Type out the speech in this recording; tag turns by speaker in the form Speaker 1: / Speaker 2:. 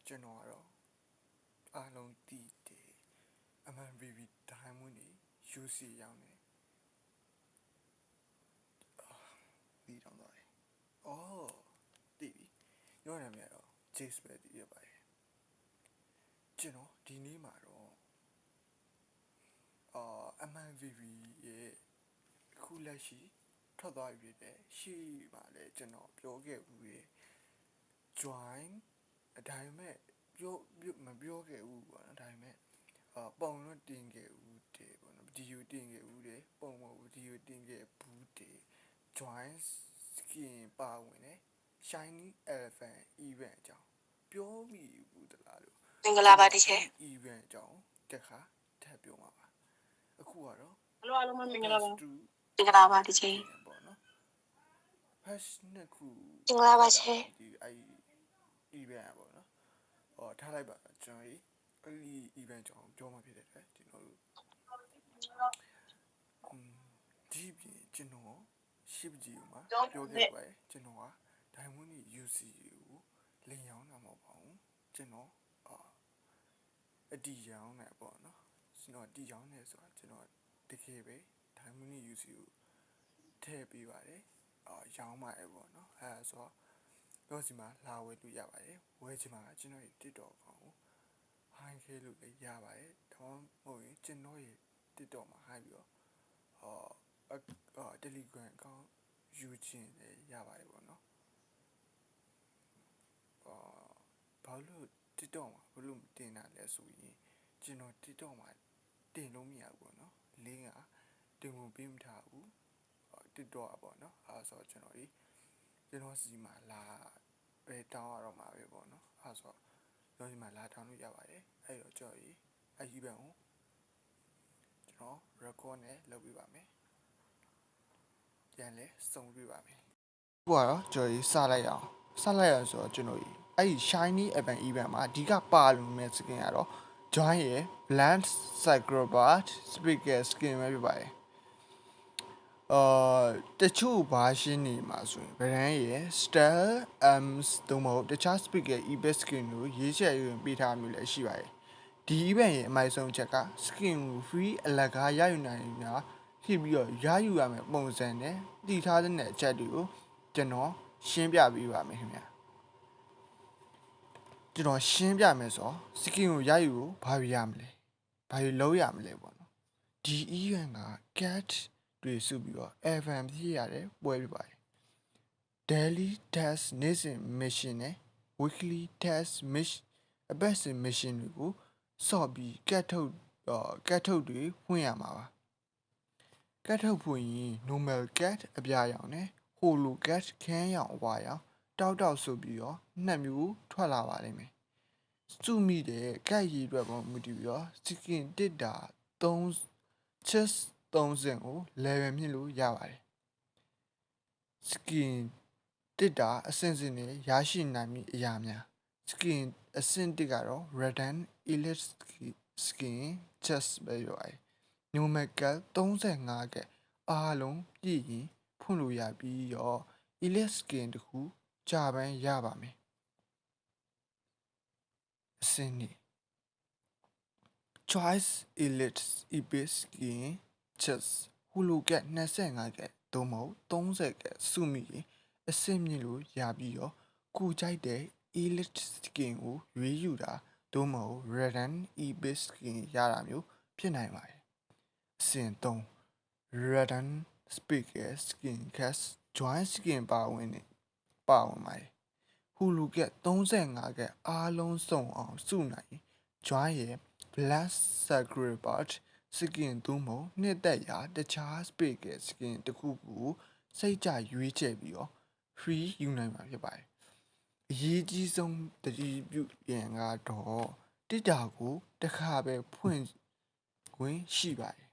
Speaker 1: ကျွန်တော်ကတော့အားလုံးတည်တယ် MMVV တိုင်းမှုနေ UC ရောက်နေပြီးတော့သွားတယ်အော်တည်ပြီညောနာမည်တော့ Jace ပဲတည်ရပါတယ်ကျွန်တော်ဒီနေ့မှာတော့MMVV ရဲ့ခုလက်ရှိထွက်သွားပြီတဲ့ရှေ့မှာလည်းကျွန်တော်ပြောခဲ့ဘူးရဲ့ join အတိုင်းမဲ့မပြောခဲ့ဘူးပေါ့နော်ဒါပေမဲ့ပုံတော့တင်ခဲ့ဦးတယ်ပေါ့နော် video တင်ခဲ့ဦးတယ်ပုံမဟုတ် video တင်ခဲ့ဘူးတယ် join skin ပါဝင်တယ် shiny elephant event အကြောင်းပြောမိဘူးတလားလို့
Speaker 2: မင်္ဂလာပါတချေ
Speaker 1: event အကြောင်းတက်ခါထပ်ပြောမှာပါအခုကတော့
Speaker 2: အားလုံးမင်္ဂလာပါမင်္ဂလာပါတချေ
Speaker 1: ပေါ့နော် hash နှစ်ခု
Speaker 2: မင်္ဂလာပါချေ
Speaker 1: ဒီevent ပေါ့နော်ထားလိုက်ပါကျွန်တော်အဲ့ဒီ event ကြောင့်ပြောမှဖြစ်တဲ့အတွက်ကျွန်တော်တို့ဒီပြင်ကျွန်တော်ရှစ်ကြီးမှာပြောခဲ့ပါတယ်ကျွန်တော်ကဒိုင်မွန်နီ UC ကိုလင်ရောင်းတာမဟုတ်ပါဘူးကျွန်တော်အတီရောင်းတယ်ပေါ့နော်ကျွန်တော်တီရောင်းတယ်ဆိုတာကျွန်တော်တကယ်ပဲဒိုင်မွန်နီ UC ကိုထည့်ပေးပါတယ်ရောင်းပါတယ်ပေါ့နော်အဲဆိုတော့ဒီမှာလာဝယ်လို့ရပါတယ်ဝယ်ချင်မှာကျွန်တော်ရဲ့ TikTok ကောင်ကို hi ခဲလို့လည်းရပါတယ်ဒါမှမဟုတ်ရင်ကျွန်တော်ရဲ့ TikTok မှာ hi ပြီးတော့Telegram အကောင့်ယူချင်လည်းရပါတယ်ပေါ့နော်ဘာလို့ TikTok မှာဘလို့မတင်တာလဲဆိုရင်ကျွန်တော် TikTok မှာတင်လို့မရဘူးပေါ့နော် link ကတင်ဝင်ပေးမထားဘူး TikTok ပေါ့နော်အဲဆိုကျွန်တော်စီမှာလာပဲတောင်းရတော့မှာပဲပေါ့နော်အဲဆိုတော့ဒီမှာလာတောင်းလို့ရပါတယ်အဲ့တော့ကြော်ရီအဲ့ဒီဘက်ကိုကျွန်တော် record နဲ့လုပ်ပြပါမယ်ပြန်လဲစုံပြပါမယ်ခုကတော့ကြော်ရီစလိုက်အောင်ဆိုတော့ကျွန်တော်အဲ့ဒီ shiny event မှာအဓိကပါလို့မဲ့ skin ကတော့ join ရဲ့ bland cyclobot speaker skin ပဲပြပါတယ်တချို့ဘာရှင်းနေမှာဆိုရင် brand ရဲ့ style arms တို့မဟုတ်တခြား speaker ebay skin ကိုရေးချက်ရင်းပေးထားမျိုးလည်းရှိပါတယ်ဒီ event ရဲ့အမိုက်ဆုံးချက်က skin ကို free အလကားရယူနိုင်တာဖြစ်ပြီးတော့ရယူရမယ်ပုံစံနဲ့တည်ထားတဲ့အချက်တွေကိုကျွန်တော်ရှင်းပြပေးပါမယ်ခင်ဗျာကျွန်တော်ရှင်းပြမယ်ဆိုတော့ skin ကိုရယူဖို့ဘာလို့ရမလဲဘာလို့လုပ်ရမလဲပေါ့နော်ဒီ event က cat တွေစုပြီးတော့ FM ဖြစ်ရတယ်ပွဲပြပါတယ် daily test နေ့စဉ် mission နဲ့ weekly test mission အပတ်စဉ် mission တွေကိုစော့ပြီးကတ်ထုတ်တွေဖွင့်ရမှာပါကတ်ထုတ်ဖွင့်ရင် normal cat အပြာရောင်နဲ့ holo cat ခန်းရောင်အဝါရောင်တောက်ဆိုပြီးတော့နှစ်မျိုးထွက်လာပါလိမ့်မယ်စုမိတဲ့ကတ်ရည်အတွက်ပေါ်မူတည်ပြီးတော့ skin တစ်တာ3 chest 3စင်ကို level မြင့်လို့ရပါတယ် skin တစ်တာအဆင့်စင်နဲ့ရရှိနိုင်မည့်အရာများ skin အဆင့်တစ်ကတော့ redden elite skin chest ပဲပြောရတယ် normal cat 35 cat အားလုံးပြည့်ရင်ဖွင့်လို့ရပြီးတော့ elite skin တခုကြာပန်းရပါမယ်အဆင့်နှစ် choice elite epic skin chest holo cat 25 cat သို့မဟုတ်30 cat စုမိရင်အဆင့်မြင့်လို့ရပြီးတော့ကိုကြိုက်တဲ့ elite skin ကိုရွေးယူတာသို့မဟုတ် redden epic skin ရတာမျိုးဖြစ်နိုင်ပါတယ်အဆင့်3 redden speaker skin cast join skin ပါဝင်ပါတယ် holo cat 35 cat အားလုံးစုံအောင်စုနိုင် join ရဲ့ black sacred skin သို့မဟုတ်နှစ်သက်ရာတခြား speaker skin တခုခုစိတ်ကြရွေးချယ်ပြီးတော့ free ယူနိုင်မှာဖြစ်ပါတယ်အရေးကြီးဆုံးတတိပြုပြန်ကတော့တစ်တာကိုတစ်ခါပဲဖွင့်ခွင့်ရှိပါတယ်